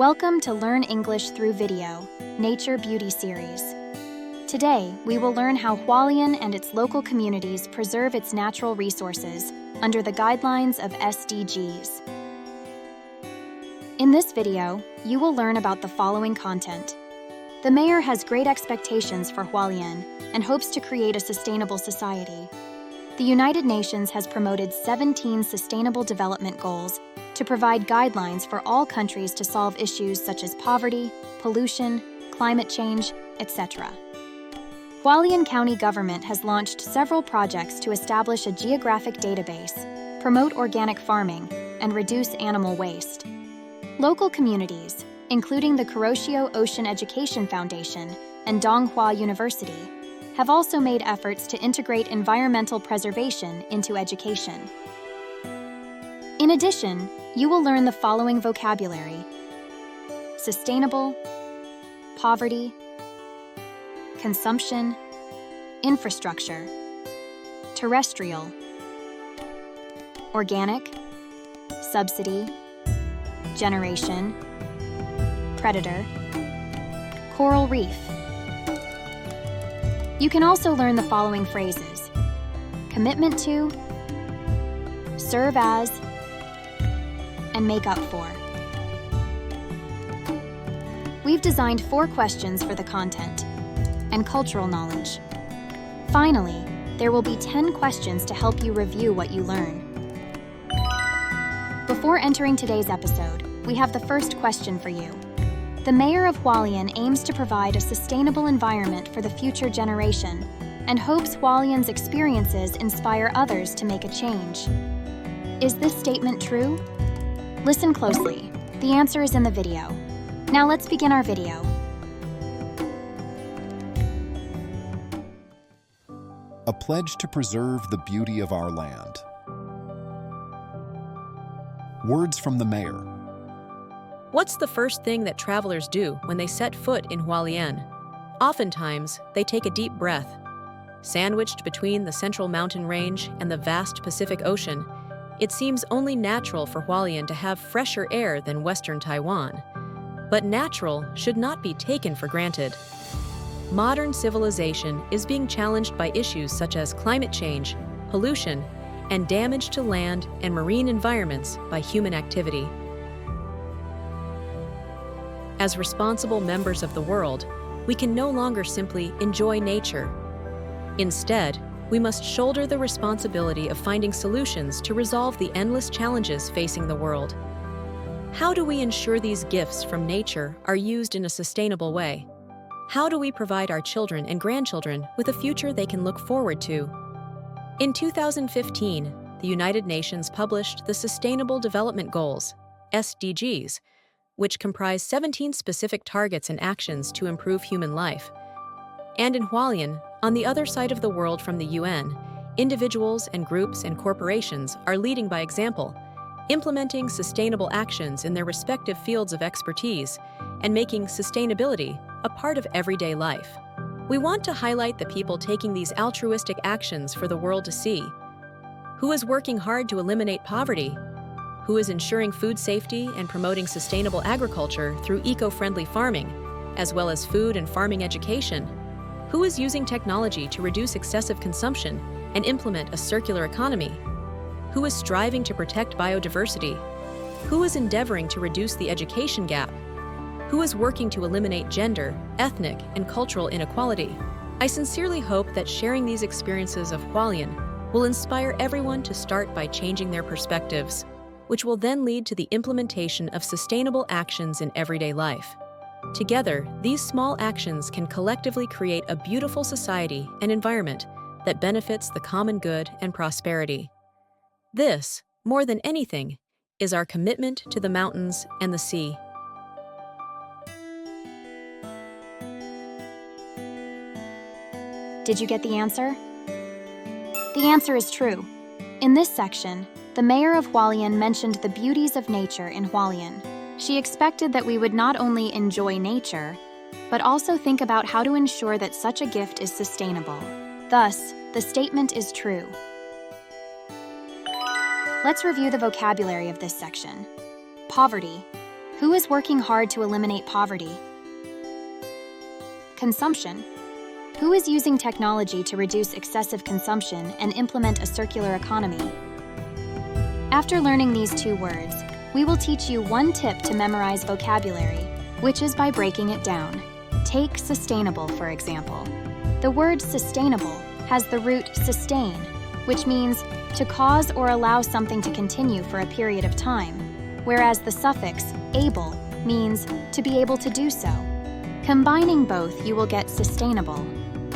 Welcome to Learn English Through Video, Nature Beauty Series. Today, we will learn how Hualien and its local communities preserve its natural resources under the guidelines of SDGs. In this video, you will learn about the following content. The mayor has great expectations for Hualien and hopes to create a sustainable society. The United Nations has promoted 17 Sustainable Development Goals to provide guidelines for all countries to solve issues such as poverty, pollution, climate change, etc. Hualien County government has launched several projects to establish a geographic database, promote organic farming, and reduce animal waste. Local communities, including the Kuroshio Ocean Education Foundation and Donghua University, have also made efforts to integrate environmental preservation into education. In addition, you will learn the following vocabulary: sustainable, poverty, consumption, infrastructure, terrestrial, organic, subsidy, generation, predator, coral reef. You can also learn the following phrases: commitment to, serve as, and make up for. We've designed 4 questions for the content and cultural knowledge. Finally, there will be 10 questions to help you review what you learn. Before entering today's episode, we have the first question for you. The mayor of Hualien aims to provide a sustainable environment for the future generation and hopes Hualien's experiences inspire others to make a change. Is this statement true? Listen closely. The answer is in the video. Now let's begin our video. A pledge to preserve the beauty of our land. Words from the mayor. What's the first thing that travelers do when they set foot in Hualien? Oftentimes, they take a deep breath. Sandwiched between the central mountain range and the vast Pacific Ocean, it seems only natural for Hualien to have fresher air than Western Taiwan. But natural should not be taken for granted. Modern civilization is being challenged by issues such as climate change, pollution, and damage to land and marine environments by human activity. As responsible members of the world, we can no longer simply enjoy nature. Instead, we must shoulder the responsibility of finding solutions to resolve the endless challenges facing the world. How do we ensure these gifts from nature are used in a sustainable way? How do we provide our children and grandchildren with a future they can look forward to? In 2015, the United Nations published the Sustainable Development Goals, SDGs, which comprise 17 specific targets and actions to improve human life. And in Hualien, on the other side of the world from the UN, individuals and groups and corporations are leading by example, implementing sustainable actions in their respective fields of expertise and making sustainability a part of everyday life. We want to highlight the people taking these altruistic actions for the world to see. Who is working hard to eliminate poverty? Who is ensuring food safety and promoting sustainable agriculture through eco-friendly farming, as well as food and farming education? Who is using technology to reduce excessive consumption and implement a circular economy? Who is striving to protect biodiversity? Who is endeavoring to reduce the education gap? Who is working to eliminate gender, ethnic, and cultural inequality? I sincerely hope that sharing these experiences of Hualien will inspire everyone to start by changing their perspectives, which will then lead to the implementation of sustainable actions in everyday life. Together, these small actions can collectively create a beautiful society and environment that benefits the common good and prosperity. This, more than anything, is our commitment to the mountains and the sea. Did you get the answer? The answer is true. In this section, the mayor of Hualien mentioned the beauties of nature in Hualien. She expected that we would not only enjoy nature, but also think about how to ensure that such a gift is sustainable. Thus, the statement is true. Let's review the vocabulary of this section. Poverty, Who is working hard to eliminate poverty? Consumption. Who is using technology to reduce excessive consumption and implement a circular economy? After learning these 2 words, we will teach you one tip to memorize vocabulary, which is by breaking it down. Take sustainable, for example. The word sustainable has the root sustain, which means to cause or allow something to continue for a period of time, whereas the suffix able means to be able to do so. Combining both, you will get sustainable,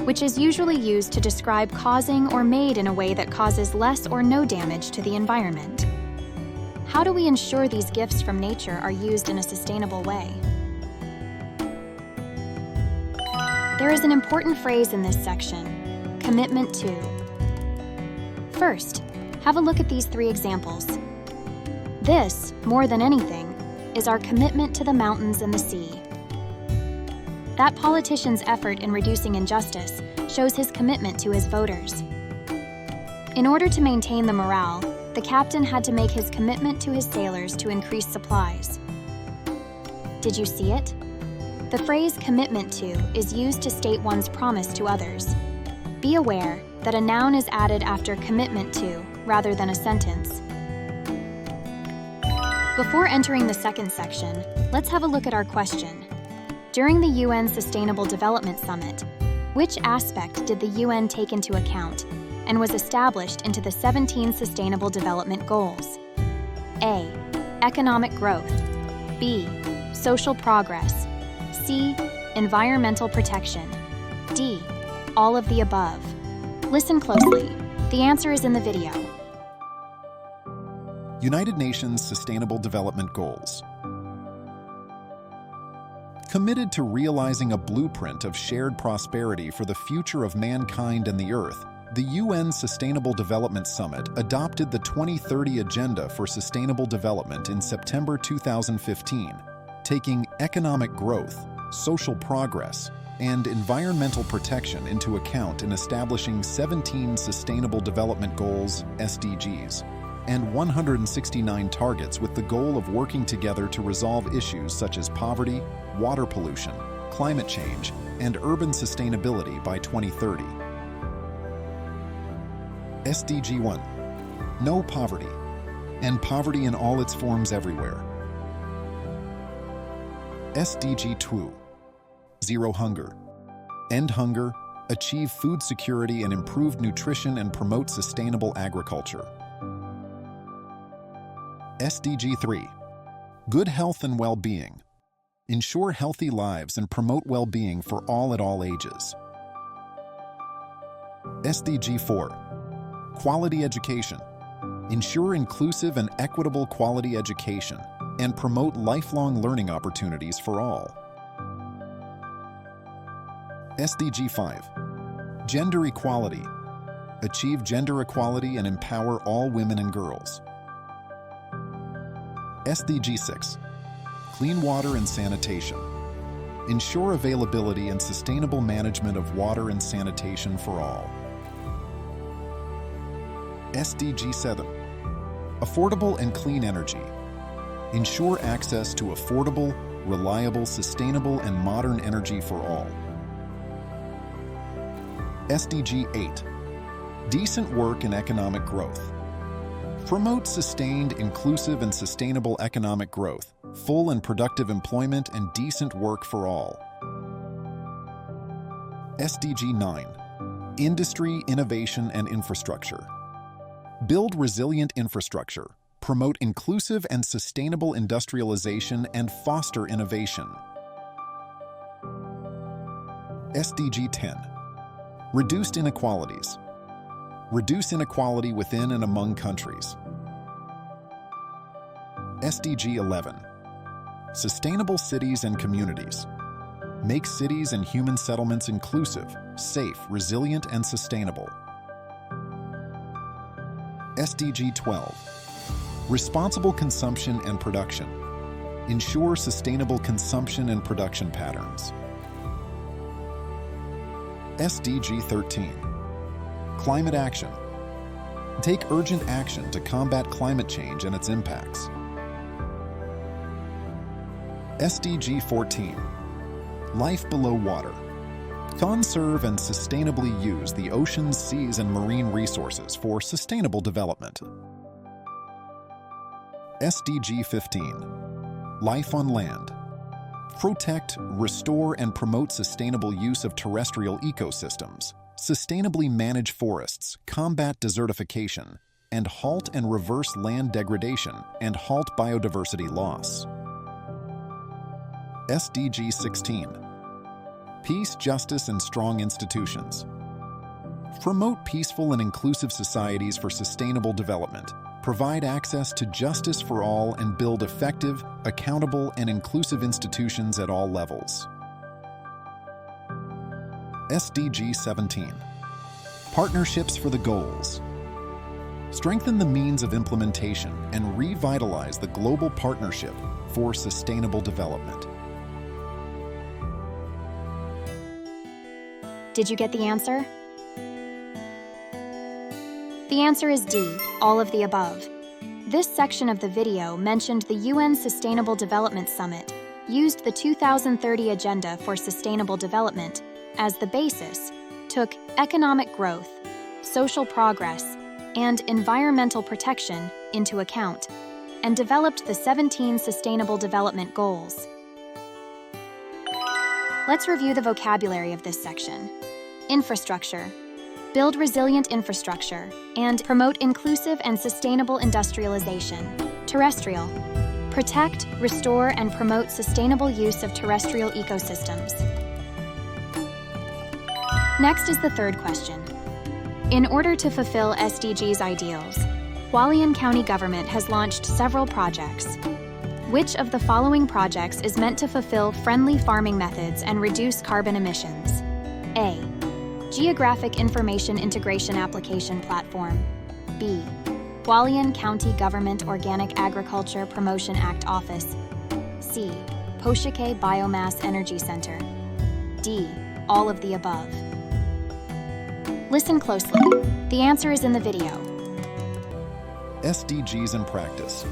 which is usually used to describe causing or made in a way that causes less or no damage to the environment. How do we ensure these gifts from nature are used in a sustainable way? There is an important phrase in this section, commitment to. First, have a look at these 3 examples. This, more than anything, is our commitment to the mountains and the sea. That politician's effort in reducing injustice shows his commitment to his voters. In order to maintain the morale, the captain had to make his commitment to his sailors to increase supplies. Did you see it? The phrase commitment to is used to state one's promise to others. Be aware that a noun is added after commitment to rather than a sentence. Before entering the second section, let's have a look at our question. During the UN Sustainable Development Summit, which aspect did the UN take into account and was established into the 17 Sustainable Development Goals? A. Economic growth. B. Social progress. C. Environmental protection. D. All of the above. Listen closely. The answer is in the video. United Nations Sustainable Development Goals. Committed to realizing a blueprint of shared prosperity for the future of mankind and the Earth, the UN Sustainable Development Summit adopted the 2030 Agenda for Sustainable Development in September 2015, taking economic growth, social progress, and environmental protection into account in establishing 17 Sustainable Development Goals, SDGs, and 169 targets with the goal of working together to resolve issues such as poverty, water pollution, climate change, and urban sustainability by 2030. SDG 1. No poverty, and poverty in all its forms everywhere. SDG 2. Zero hunger. End hunger, achieve food security and improved nutrition and promote sustainable agriculture. SDG 3. Good health and well-being. Ensure healthy lives and promote well-being for all at all ages. SDG 4. Quality education. Ensure inclusive and equitable quality education and promote lifelong learning opportunities for all. SDG 5. Gender equality. Achieve gender equality and empower all women and girls. SDG 6. Clean water and sanitation. Ensure availability and sustainable management of water and sanitation for all. SDG 7. Affordable and clean energy. Ensure access to affordable, reliable, sustainable, and modern energy for all. SDG 8. Decent work and economic growth. Promote sustained, inclusive, and sustainable economic growth, full and productive employment, and decent work for all. SDG 9. Industry, innovation, and infrastructure. Build resilient infrastructure, promote inclusive and sustainable industrialization, and foster innovation. SDG 10. Reduced inequalities. Reduce inequality within and among countries. SDG 11. Sustainable cities and communities. Make cities and human settlements inclusive, safe, resilient, and sustainable. SDG 12. Responsible consumption and production. Ensure sustainable consumption and production patterns. SDG 13. Climate action. Take urgent action to combat climate change and its impacts. SDG 14. Life below water. Conserve and sustainably use the oceans, seas, and marine resources for sustainable development. SDG 15. Life on land. Protect, restore, and promote sustainable use of terrestrial ecosystems, sustainably manage forests, combat desertification, and halt and reverse land degradation and halt biodiversity loss. SDG 16. Peace, justice, and strong institutions. Promote peaceful and inclusive societies for sustainable development. Provide access to justice for all and build effective, accountable, and inclusive institutions at all levels. SDG 17. Partnerships for the goals. Strengthen the means of implementation and revitalize the global partnership for sustainable development. Did you get the answer? The answer is D, all of the above. This section of the video mentioned the UN Sustainable Development Summit used the 2030 Agenda for Sustainable Development as the basis, took economic growth, social progress, and environmental protection into account, and developed the 17 Sustainable Development Goals. Let's review the vocabulary of this section. Infrastructure. Build resilient infrastructure and promote inclusive and sustainable industrialization. Terrestrial. Protect, restore, and promote sustainable use of terrestrial ecosystems. Next is the third question. In order to fulfill SDGs ideals, Hualien County government has launched several projects. Which of the following projects is meant to fulfill friendly farming methods and reduce carbon emissions? A. Geographic Information Integration Application Platform. B. Hualien County Government Organic Agriculture Promotion Act Office. C. Poshike Biomass Energy Center. D. All of the above. Listen closely. The answer is in the video. SDGs in practice.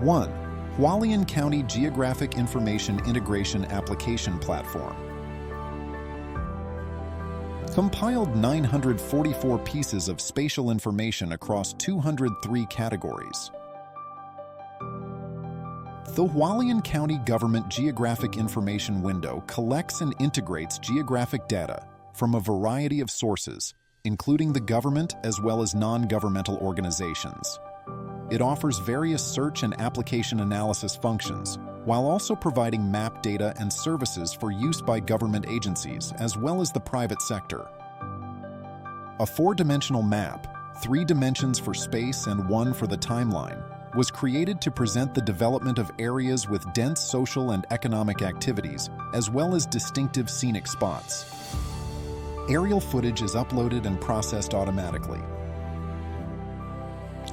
1. Hualien County Geographic Information Integration Application Platform. Compiled 944 pieces of spatial information across 203 categories. The Hualien County Government Geographic Information Window collects and integrates geographic data from a variety of sources, including the government as well as non-governmental organizations. It offers various search and application analysis functions, while also providing map data and services for use by government agencies as well as the private sector. A 4-dimensional map, 3 dimensions for space and 1 for the timeline, was created to present the development of areas with dense social and economic activities, as well as distinctive scenic spots. Aerial footage is uploaded and processed automatically.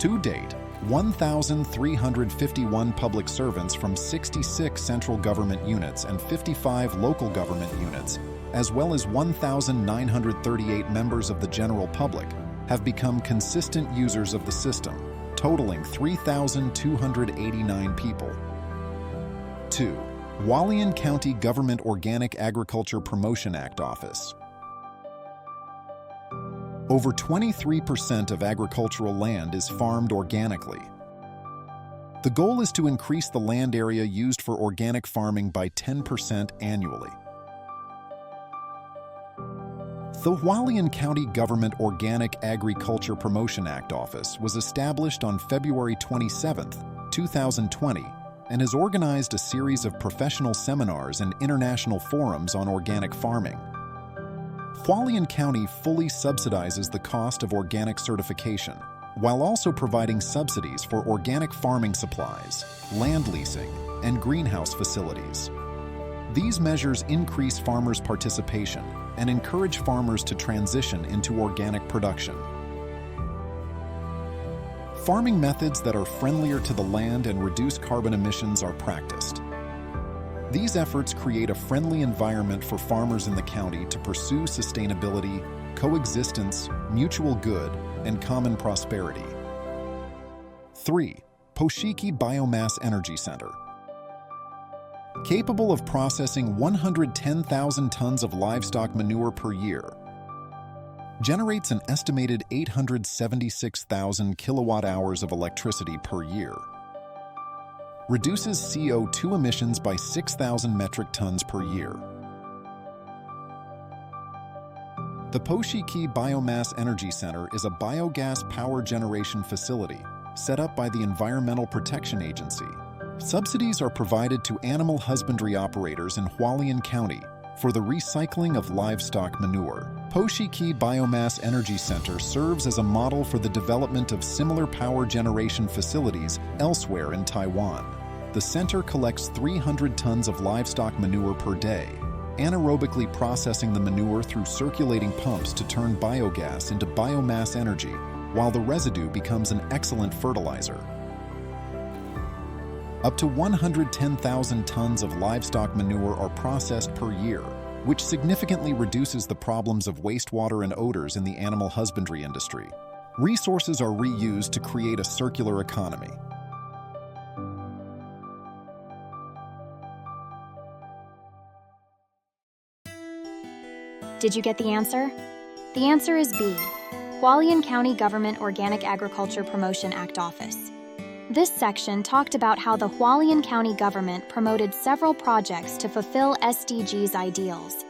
To date, 1,351 public servants from 66 central government units and 55 local government units, as well as 1,938 members of the general public, have become consistent users of the system, totaling 3,289 people. 2. Hualien County Government Organic Agriculture Promotion Act Office. Over 23% of agricultural land is farmed organically. The goal is to increase the land area used for organic farming by 10% annually. The Hualien County Government Organic Agriculture Promotion Act Office was established on February 27, 2020, and has organized a series of professional seminars and international forums on organic farming. Hualien County fully subsidizes the cost of organic certification, while also providing subsidies for organic farming supplies, land leasing, and greenhouse facilities. These measures increase farmers' participation and encourage farmers to transition into organic production. Farming methods that are friendlier to the land and reduce carbon emissions are practiced. These efforts create a friendly environment for farmers in the county to pursue sustainability, coexistence, mutual good, and common prosperity. 3. Poshiki Biomass Energy Center. Capable of processing 110,000 tons of livestock manure per year, generates an estimated 876,000 kilowatt-hours of electricity per year, reduces CO2 emissions by 6,000 metric tons per year. The Poshiki Biomass Energy Center is a biogas power generation facility set up by the Environmental Protection Agency. Subsidies are provided to animal husbandry operators in Hualien County for the recycling of livestock manure. Poshiki Biomass Energy Center serves as a model for the development of similar power generation facilities elsewhere in Taiwan. The center collects 300 tons of livestock manure per day, anaerobically processing the manure through circulating pumps to turn biogas into biomass energy, while the residue becomes an excellent fertilizer. Up to 110,000 tons of livestock manure are processed per year, which significantly reduces the problems of wastewater and odors in the animal husbandry industry. Resources are reused to create a circular economy. Did you get the answer? The answer is B, Hualien County Government Organic Agriculture Promotion Act Office. This section talked about how the Hualien County government promoted several projects to fulfill SDGs ideals,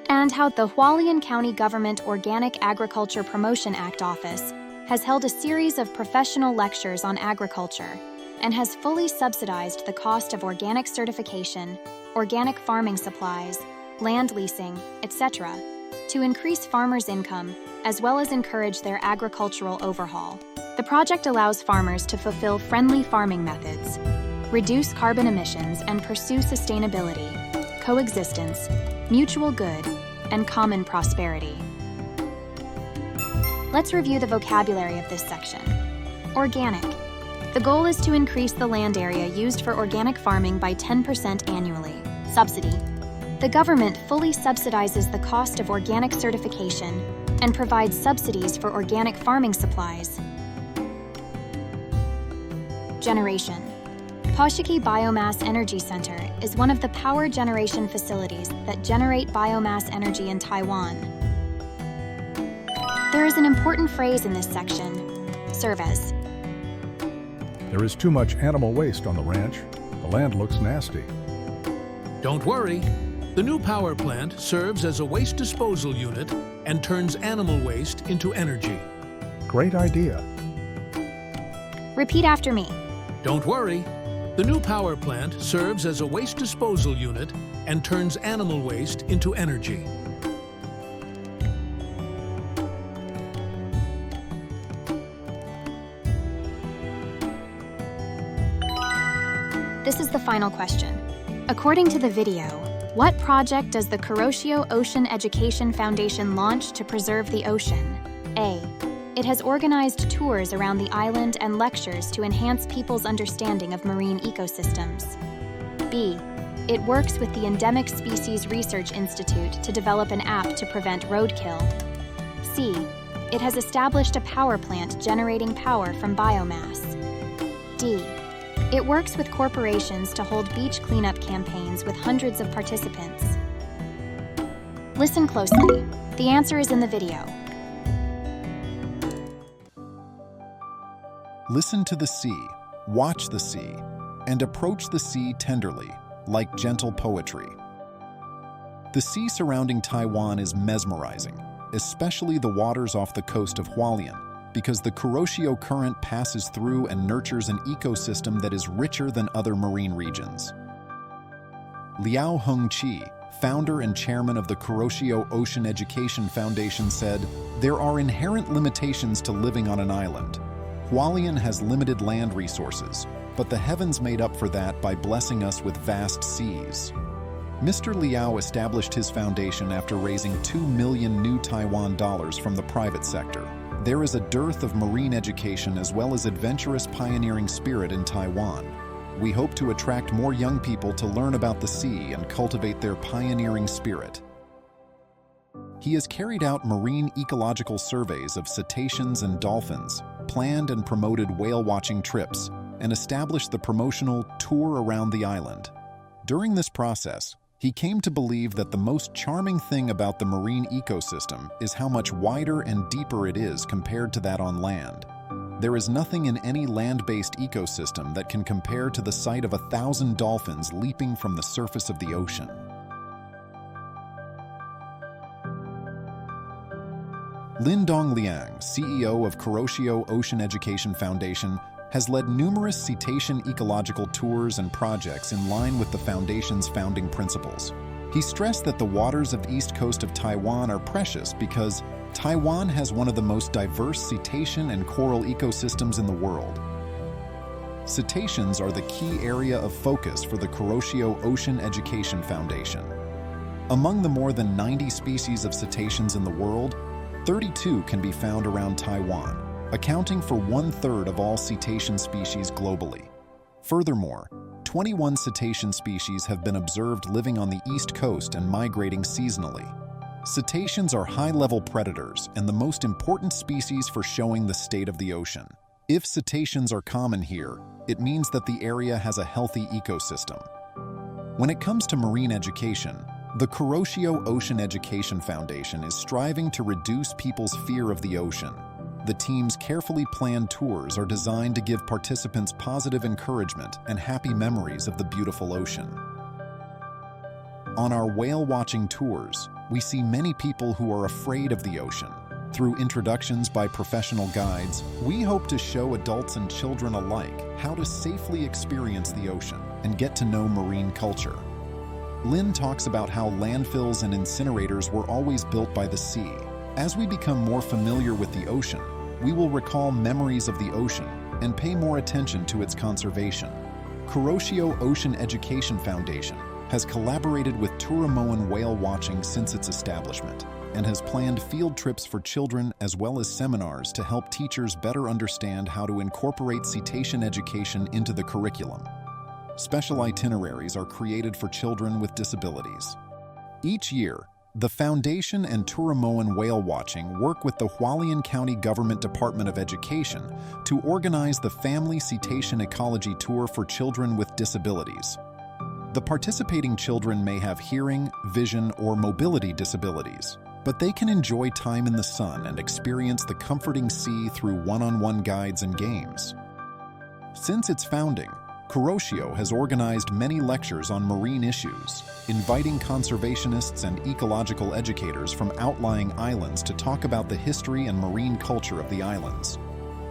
and how the Hualien County Government Organic Agriculture Promotion Act Office has held a series of professional lectures on agriculture and has fully subsidized the cost of organic certification, organic farming supplies, land leasing, etc., to increase farmers' income as well as encourage their agricultural overhaul. The project allows farmers to fulfill friendly farming methods, reduce carbon emissions, and pursue sustainability, coexistence, mutual good, and common prosperity. Let's review the vocabulary of this section. Organic. The goal is to increase the land area used for organic farming by 10% annually. Subsidy. The government fully subsidizes the cost of organic certification and provides subsidies for organic farming supplies. Generation. Poshiki Biomass Energy Center is one of the power generation facilities that generate biomass energy in Taiwan. There is an important phrase in this section, serve as. There is too much animal waste on the ranch. The land looks nasty. Don't worry. The new power plant serves as a waste disposal unit and turns animal waste into energy. Great idea. Repeat after me. Don't worry. The new power plant serves as a waste disposal unit and turns animal waste into energy. This is the final question. According to the video, what project does the Kuroshio Ocean Education Foundation launch to preserve the ocean? A. It has organized tours around the island and lectures to enhance people's understanding of marine ecosystems. B. It works with the Endemic Species Research Institute to develop an app to prevent roadkill. C. It has established a power plant generating power from biomass. D. It works with corporations to hold beach cleanup campaigns with hundreds of participants. Listen closely. The answer is in the video. Listen to the sea, watch the sea, and approach the sea tenderly, like gentle poetry. The sea surrounding Taiwan is mesmerizing, especially the waters off the coast of Hualien, because the Kuroshio Current passes through and nurtures an ecosystem that is richer than other marine regions. Liao Heng-chi, founder and chairman of the Kuroshio Ocean Education Foundation, said, "There are inherent limitations to living on an island. Hualien has limited land resources, but the heavens made up for that by blessing us with vast seas." Mr. Liao established his foundation after raising 2 million new Taiwan dollars from the private sector. There is a dearth of marine education as well as adventurous pioneering spirit in Taiwan. We hope to attract more young people to learn about the sea and cultivate their pioneering spirit. He has carried out marine ecological surveys of cetaceans and dolphins, planned and promoted whale watching trips, and established the promotional tour around the island. During this process, he came to believe that the most charming thing about the marine ecosystem is how much wider and deeper it is compared to that on land. There is nothing in any land-based ecosystem that can compare to the sight of 1,000 dolphins leaping from the surface of the ocean. Lin Dongliang, CEO of Kuroshio Ocean Education Foundation, has led numerous cetacean ecological tours and projects in line with the foundation's founding principles. He stressed that the waters of the east coast of Taiwan are precious because Taiwan has one of the most diverse cetacean and coral ecosystems in the world. Cetaceans are the key area of focus for the Kuroshio Ocean Education Foundation. Among the more than 90 species of cetaceans in the world, 32 can be found around Taiwan, accounting for 1/3 of all cetacean species globally. Furthermore, 21 cetacean species have been observed living on the east coast and migrating seasonally. Cetaceans are high-level predators and the most important species for showing the state of the ocean. If cetaceans are common here, it means that the area has a healthy ecosystem. When it comes to marine education, the Kuroshio Ocean Education Foundation is striving to reduce people's fear of the ocean. The team's carefully planned tours are designed to give participants positive encouragement and happy memories of the beautiful ocean. On our whale-watching tours, we see many people who are afraid of the ocean. Through introductions by professional guides, we hope to show adults and children alike how to safely experience the ocean and get to know marine culture. Lin talks about how landfills and incinerators were always built by the sea. As we become more familiar with the ocean, we will recall memories of the ocean and pay more attention to its conservation. Kuroshio Ocean Education Foundation has collaborated with Turamoan whale watching since its establishment and has planned field trips for children as well as seminars to help teachers better understand how to incorporate cetacean education into the curriculum. Special itineraries are created for children with disabilities. Each year, the Foundation and Turamoan Whale Watching work with the Hualien County Government Department of Education to organize the Family Cetacean Ecology Tour for children with disabilities. The participating children may have hearing, vision, or mobility disabilities, but they can enjoy time in the sun and experience the comforting sea through one-on-one guides and games. Since its founding, Kuroshio has organized many lectures on marine issues, inviting conservationists and ecological educators from outlying islands to talk about the history and marine culture of the islands.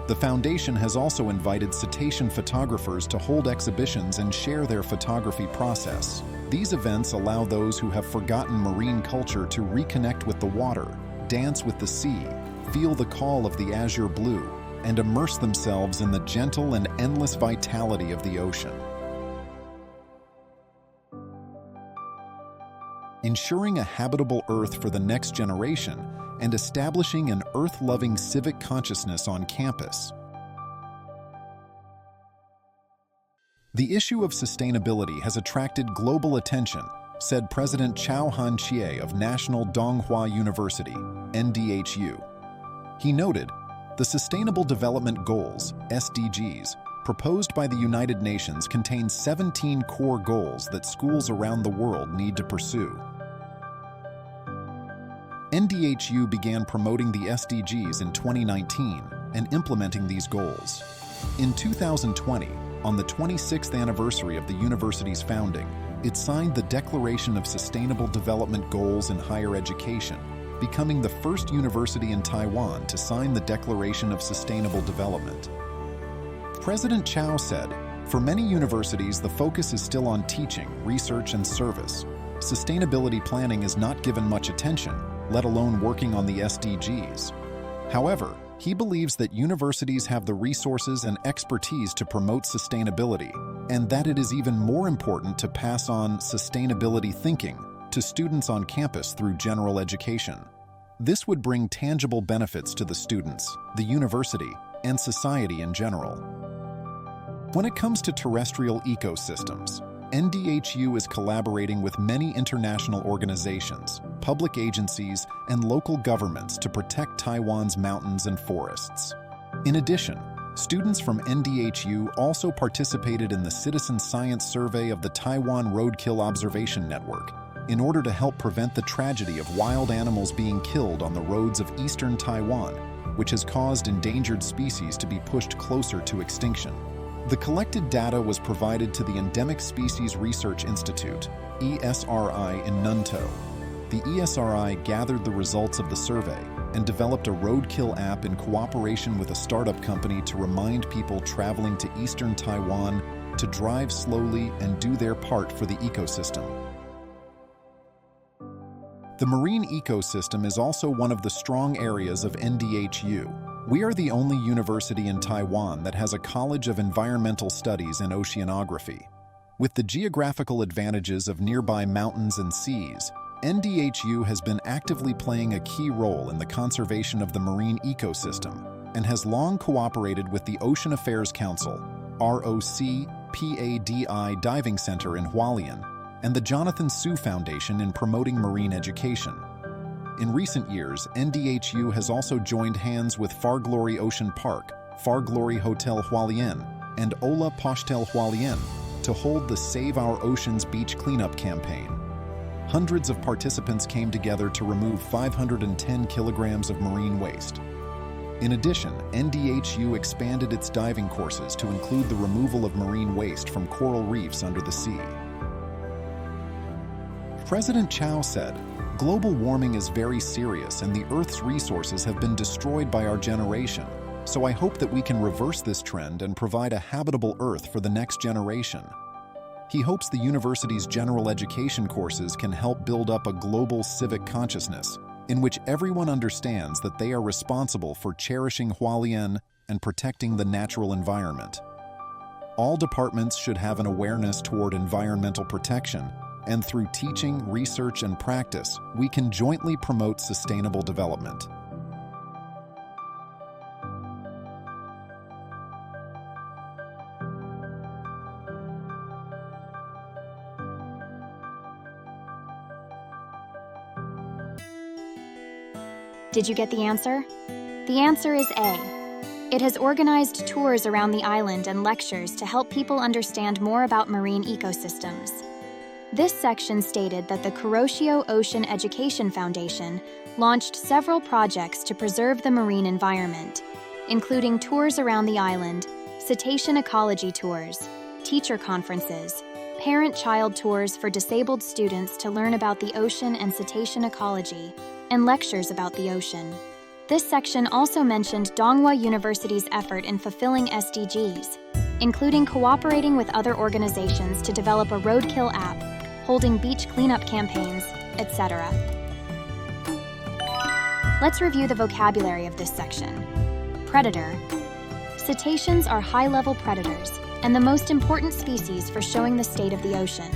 The foundation has also invited cetacean photographers to hold exhibitions and share their photography process. These events allow those who have forgotten marine culture to reconnect with the water, dance with the sea, feel the call of the azure blue, and immerse themselves in the gentle and endless vitality of the ocean. Ensuring a habitable Earth for the next generation and establishing an Earth-loving civic consciousness on campus. The issue of sustainability has attracted global attention, said President Chao Han-Chie of National Donghua University, NDHU. He noted, the Sustainable Development Goals, SDGs, proposed by the United Nations contain 17 core goals that schools around the world need to pursue. NDHU began promoting the SDGs in 2019 and implementing these goals. In 2020, on the 26th anniversary of the university's founding, it signed the Declaration of Sustainable Development Goals in Higher Education, becoming the first university in Taiwan to sign the Declaration of Sustainable Development. President Chao said, "For many universities, the focus is still on teaching, research, and service. Sustainability planning is not given much attention, let alone working on the SDGs." However, he believes that universities have the resources and expertise to promote sustainability, and that it is even more important to pass on sustainability thinking to students on campus through general education. This would bring tangible benefits to the students, the university, and society in general. When it comes to terrestrial ecosystems, NDHU is collaborating with many international organizations, public agencies, and local governments to protect Taiwan's mountains and forests. In addition, Students from NDHU also participated in the Citizen Science Survey of the Taiwan Roadkill Observation Network in order to help prevent the tragedy of wild animals being killed on the roads of eastern Taiwan, which has caused endangered species to be pushed closer to extinction. The collected data was provided to the Endemic Species Research Institute, ESRI, in Nunto. The ESRI gathered the results of the survey and developed a roadkill app in cooperation with a startup company to remind people traveling to eastern Taiwan to drive slowly and do their part for the ecosystem. The marine ecosystem is also one of the strong areas of NDHU. We are the only university in Taiwan that has a College of Environmental Studies and Oceanography. With the geographical advantages of nearby mountains and seas, NDHU has been actively playing a key role in the conservation of the marine ecosystem and has long cooperated with the Ocean Affairs Council, ROC-PADI Diving Center in Hualien, and the Jonathan Su Foundation in promoting marine education. In recent years, NDHU has also joined hands with Far Glory Ocean Park, Far Glory Hotel Hualien, and Ola Postel Hualien to hold the Save Our Oceans Beach Cleanup campaign. Hundreds of participants came together to remove 510 kilograms of marine waste. In addition, NDHU expanded its diving courses to include the removal of marine waste from coral reefs under the sea. President Chow said, "Global warming is very serious and the Earth's resources have been destroyed by our generation, so I hope that we can reverse this trend and provide a habitable Earth for the next generation." He hopes the university's general education courses can help build up a global civic consciousness in which everyone understands that they are responsible for cherishing Hualien and protecting the natural environment. All departments should have an awareness toward environmental protection, and through teaching, research, and practice, we can jointly promote sustainable development. Did you get the answer? The answer is A. It has organized tours around the island and lectures to help people understand more about marine ecosystems. This section stated that the Kuroshio Ocean Education Foundation launched several projects to preserve the marine environment, including tours around the island, cetacean ecology tours, teacher conferences, parent-child tours for disabled students to learn about the ocean and cetacean ecology, and lectures about the ocean. This section also mentioned Donghua University's effort in fulfilling SDGs, including cooperating with other organizations to develop a roadkill app, holding beach cleanup campaigns, etc. Let's review the vocabulary of this section. Predator. Cetaceans are high-level predators and the most important species for showing the state of the ocean.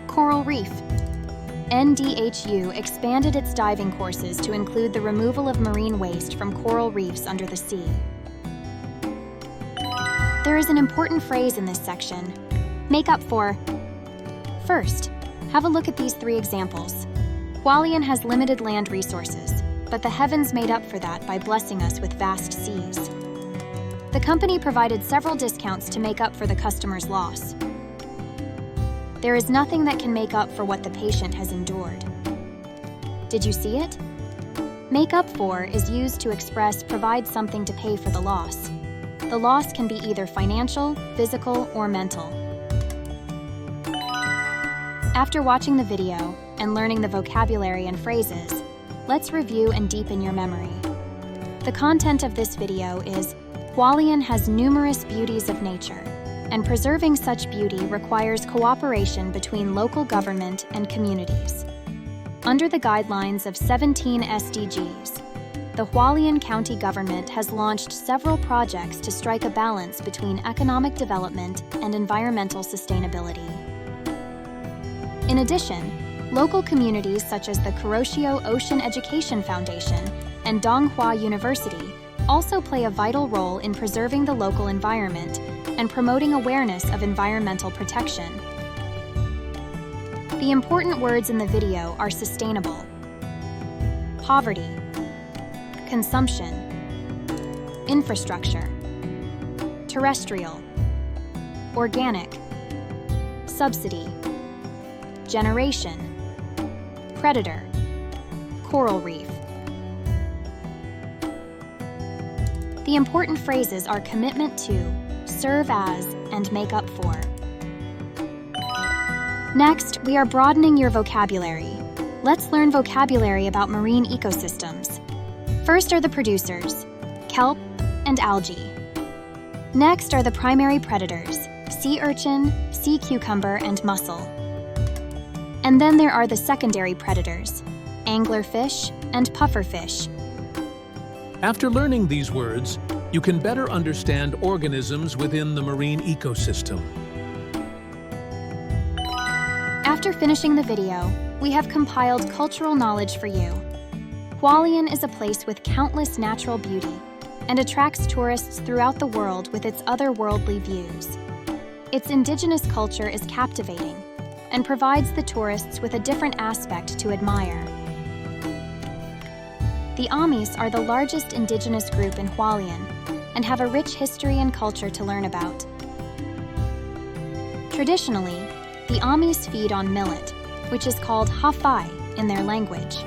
Coral reef. NDHU expanded its diving courses to include the removal of marine waste from coral reefs under the sea. There is an important phrase in this section. Make up for. First, have a look at these three examples. Hualien has limited land resources, but the heavens made up for that by blessing us with vast seas. The company provided several discounts to make up for the customer's loss. There is nothing that can make up for what the patient has endured. Did you see it? Make up for is used to express provide something to pay for the loss. The loss can be either financial, physical, or mental. After watching the video and learning the vocabulary and phrases, let's review and deepen your memory. The content of this video is Hualien has numerous beauties of nature, and preserving such beauty requires cooperation between local government and communities. Under the guidelines of 17 SDGs, the Hualien County government has launched several projects to strike a balance between economic development and environmental sustainability. In addition, local communities such as the Kuroshio Ocean Education Foundation and Donghua University also play a vital role in preserving the local environment and promoting awareness of environmental protection. The important words in the video are sustainable, poverty, consumption, infrastructure, terrestrial, organic, subsidy, generation, predator, coral reef. The important phrases are commitment to, serve as, and make up for. Next, we are broadening your vocabulary. Let's learn vocabulary about marine ecosystems. First are the producers, kelp and algae. Next are the primary predators, sea urchin, sea cucumber, and mussel. And then there are the secondary predators, anglerfish and pufferfish. After learning these words, you can better understand organisms within the marine ecosystem. After finishing the video, we have compiled cultural knowledge for you. Hualien is a place with countless natural beauty and attracts tourists throughout the world with its otherworldly views. Its indigenous culture is captivating and provides the tourists with a different aspect to admire. The Amis are the largest indigenous group in Hualien and have a rich history and culture to learn about. Traditionally, the Amis feed on millet, which is called hafai in their language.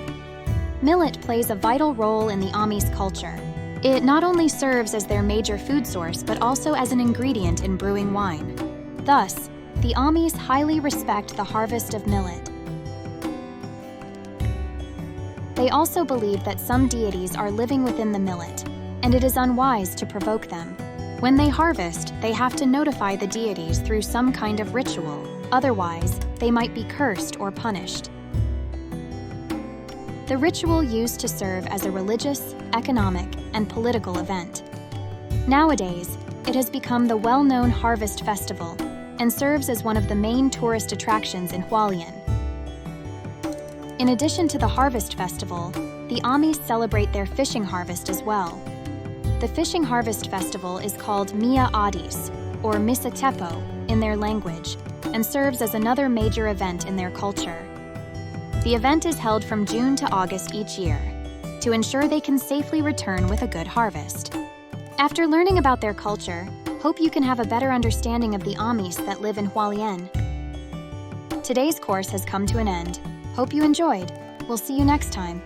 Millet plays a vital role in the Amis culture. It not only serves as their major food source, but also as an ingredient in brewing wine. Thus, the Amis highly respect the harvest of millet. They also believe that some deities are living within the millet, and it is unwise to provoke them. When they harvest, they have to notify the deities through some kind of ritual, otherwise, they might be cursed or punished. The ritual used to serve as a religious, economic, and political event. Nowadays, it has become the well-known Harvest Festival and serves as one of the main tourist attractions in Hualien. In addition to the Harvest Festival, the Amis celebrate their fishing harvest as well. The Fishing Harvest Festival is called Mia Adis, or Misatepo, in their language, and serves as another major event in their culture. The event is held from June to August each year, to ensure they can safely return with a good harvest. After learning about their culture, hope you can have a better understanding of the Amis that live in Hualien. Today's course has come to an end. Hope you enjoyed. We'll see you next time.